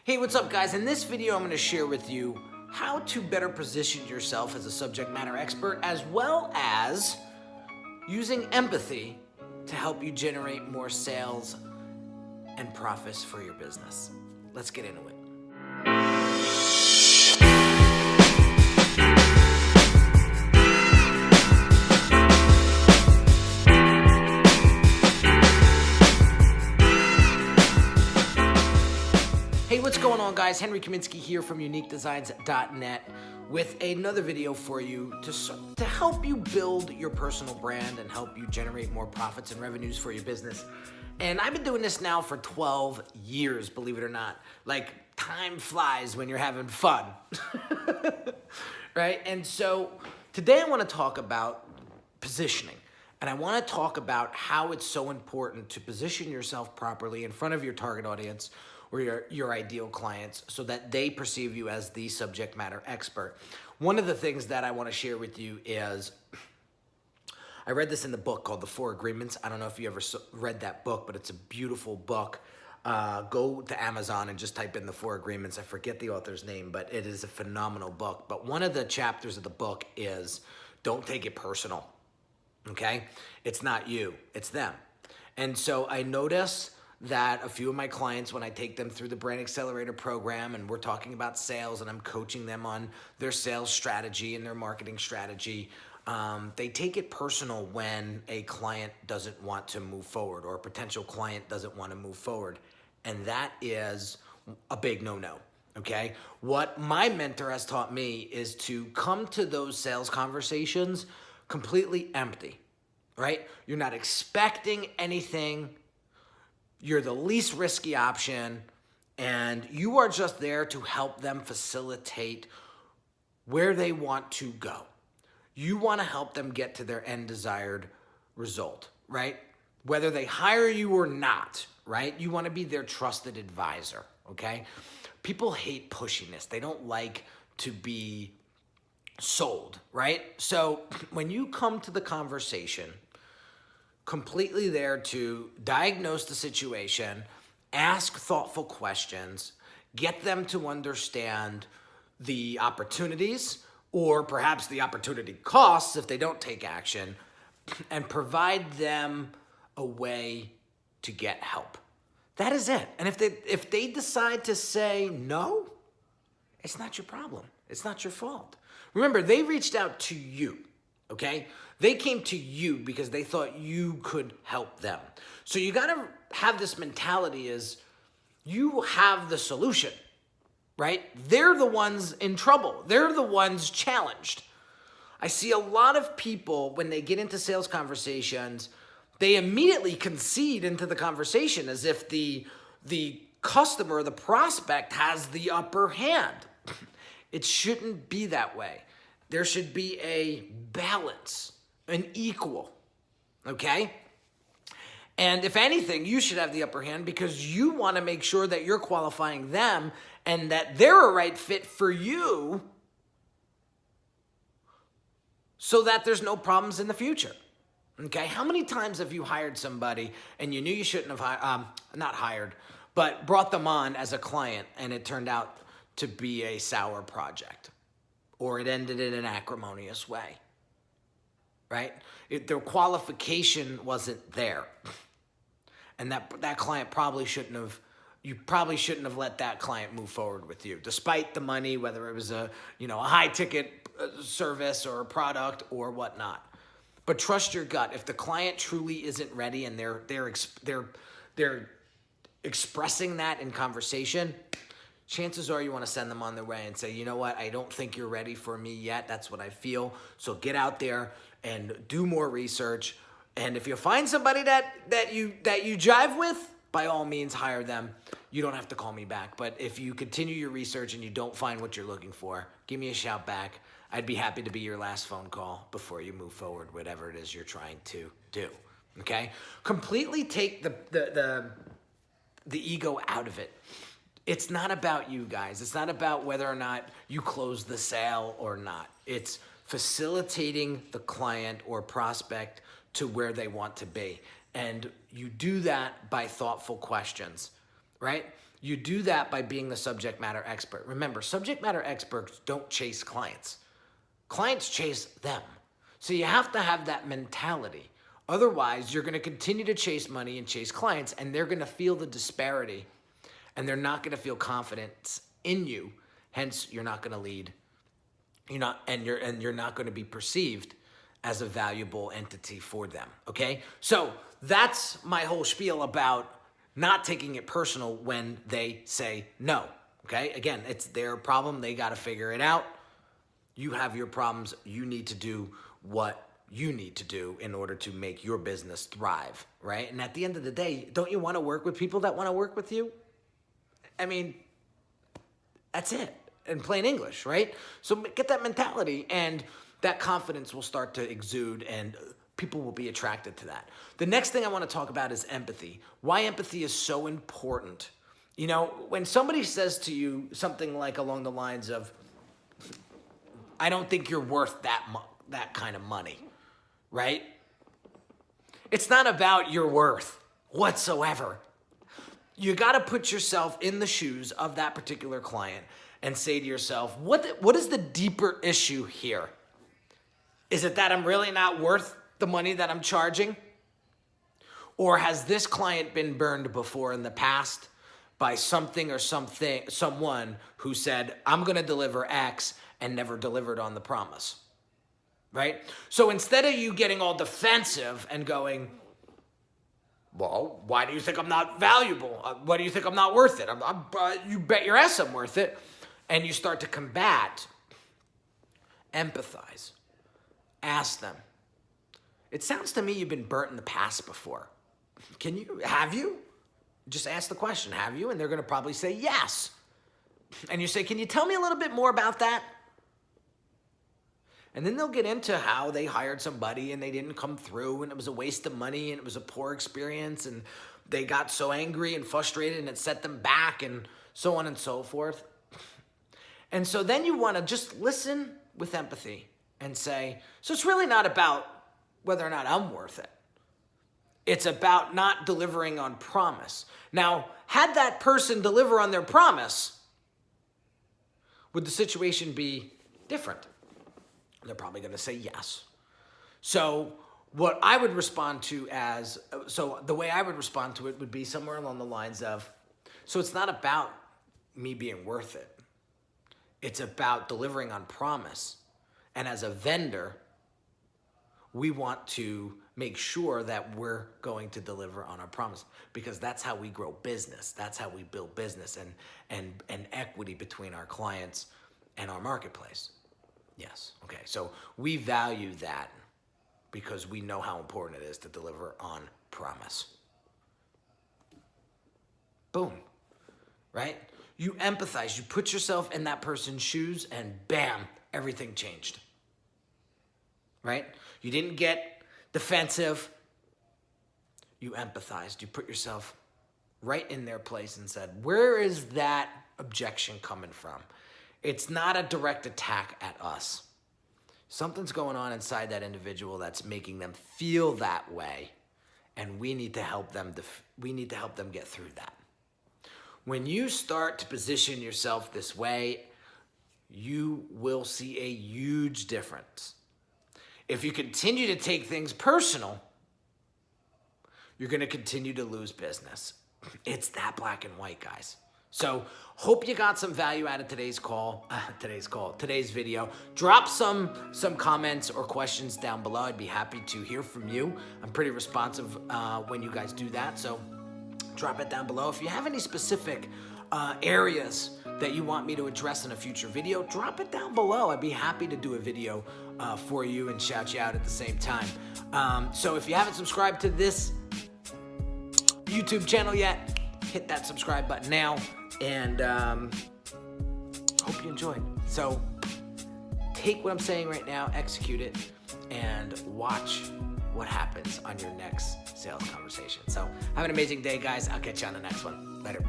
Hey, what's up guys? In this video, I'm going to share with you how to better position yourself as a subject matter expert, as well as using empathy to help you generate more sales and profits for your business. Let's get into it. Hey, what's going on guys? Henry Kaminski here from UniqueDesignz.net with another video for you to help you build your personal brand and help you generate more profits and revenues for your business. And I've been doing this now for 12 years, believe it or not. Like, time flies when you're having fun, right? And so today I want to talk about positioning. And I want to talk about how it's so important to position yourself properly in front of your target audience or your ideal clients so that they perceive you as the subject matter expert. One of the things that I want to share with you is, I read this in the book called The 4 Agreements. I don't know if you ever read that book, but it's a beautiful book. Go to Amazon and just type in The 4 Agreements. I forget the author's name, but it is a phenomenal book. But one of the chapters of the book is, don't take it personal, okay? It's not you, it's them. And so I notice that a few of my clients, when I take them through the Brand Accelerator program and we're talking about sales and I'm coaching them on their sales strategy and their marketing strategy, they take it personal when a client doesn't want to move forward or a potential client doesn't want to move forward. And that is a big no-no, okay? What my mentor has taught me is to come to those sales conversations completely empty, right? You're not expecting anything. You're the least risky option, and you are just there to help them facilitate where they want to go. You want to help them get to their end desired result, right? Whether they hire you or not, right? You want to be their trusted advisor, okay? People hate pushiness. They don't like to be sold, right? So when you come to the conversation completely there to diagnose the situation, ask thoughtful questions, get them to understand the opportunities or perhaps the opportunity costs if they don't take action, and provide them a way to get help. That is it. And if they decide to say no, it's not your problem. It's not your fault. Remember, they reached out to you. Okay? They came to you because they thought you could help them. So you got to have this mentality is you have the solution, right? They're the ones in trouble. They're the ones challenged. I see a lot of people when they get into sales conversations, they immediately concede into the conversation as if the customer, the prospect has the upper hand. It shouldn't be that way. There should be a balance, an equal, okay? And if anything, you should have the upper hand because you want to make sure that you're qualifying them and that they're a right fit for you so that there's no problems in the future, okay? How many times have you hired somebody and you knew you shouldn't have not hired, but brought them on as a client and it turned out to be a sour project? Or it ended in an acrimonious way, right? Their qualification wasn't there. And that client probably shouldn't have, you probably shouldn't have let that client move forward with you, despite the money, whether it was a high ticket service or a product or whatnot. But trust your gut. If the client truly isn't ready and they're expressing that in conversation, chances are you want to send them on their way and say, you know what, I don't think you're ready for me yet. That's what I feel. So get out there and do more research. And if you find somebody that you jive with, by all means, hire them. You don't have to call me back. But if you continue your research and you don't find what you're looking for, give me a shout back. I'd be happy to be your last phone call before you move forward, whatever it is you're trying to do. Okay? Completely take the ego out of it. It's not about you guys. It's not about whether or not you close the sale or not. It's facilitating the client or prospect to where they want to be. And you do that by thoughtful questions, right? You do that by being the subject matter expert. Remember, subject matter experts don't chase clients. Clients chase them. So you have to have that mentality. Otherwise, you're going to continue to chase money and chase clients, and they're going to feel the disparity, and they're not going to feel confidence in you. Hence, you're not going to lead. You're not going to be perceived as a valuable entity for them. Okay? So that's my whole spiel about not taking it personal when they say no. Okay? Again, it's their problem. They got to figure it out. You have your problems. You need to do what you need to do in order to make your business thrive, right? And at the end of the day, don't you want to work with people that want to work with you? I mean, that's it in plain English, right? So get that mentality, and that confidence will start to exude, and people will be attracted to that. The next thing I want to talk about is empathy. Why empathy is so important. You know, when somebody says to you something like along the lines of, I don't think you're worth that kind of money, right? It's not about your worth whatsoever. You got to put yourself in the shoes of that particular client and say to yourself, what is the deeper issue here? Is it that I'm really not worth the money that I'm charging? Or has this client been burned before in the past by something or someone who said, I'm going to deliver X and never delivered on the promise? Right? So instead of you getting all defensive and going, well, why do you think I'm not valuable? Why do you think I'm not worth it? You bet your ass I'm worth it. And you start to combat, empathize, ask them. It sounds to me you've been burnt in the past before. Have you? Just ask the question, have you? And they're going to probably say yes. And you say, can you tell me a little bit more about that? And then they'll get into how they hired somebody and they didn't come through and it was a waste of money and it was a poor experience and they got so angry and frustrated and it set them back and so on and so forth. And so then you want to just listen with empathy and say, so it's really not about whether or not I'm worth it. It's about not delivering on promise. Now, had that person deliver on their promise, would the situation be different? They're probably going to say yes. So what I would respond to the way I would respond to it would be somewhere along the lines of, so it's not about me being worth it. It's about delivering on promise. And as a vendor, we want to make sure that we're going to deliver on our promise because that's how we grow business. That's how we build business and equity between our clients and our marketplace. Yes. Okay. So we value that because we know how important it is to deliver on promise. Boom. Right? You empathize. You put yourself in that person's shoes and bam, everything changed. Right? You didn't get defensive. You empathized. You put yourself right in their place and said, where is that objection coming from? It's not a direct attack at us. Something's going on inside that individual that's making them feel that way, and we need to help them. We need to help them get through that. When you start to position yourself this way, you will see a huge difference. If you continue to take things personal, you're going to continue to lose business. It's that black and white, guys. So hope you got some value out of today's video. Drop some comments or questions down below. I'd be happy to hear from you. I'm pretty responsive when you guys do that. So drop it down below. If you have any specific areas that you want me to address in a future video, drop it down below. I'd be happy to do a video for you and shout you out at the same time. So if you haven't subscribed to this YouTube channel yet, hit that subscribe button now, and hope you enjoyed. So take what I'm saying right now, execute it, and watch what happens on your next sales conversation. So have an amazing day, guys. I'll catch you on the next one. Later.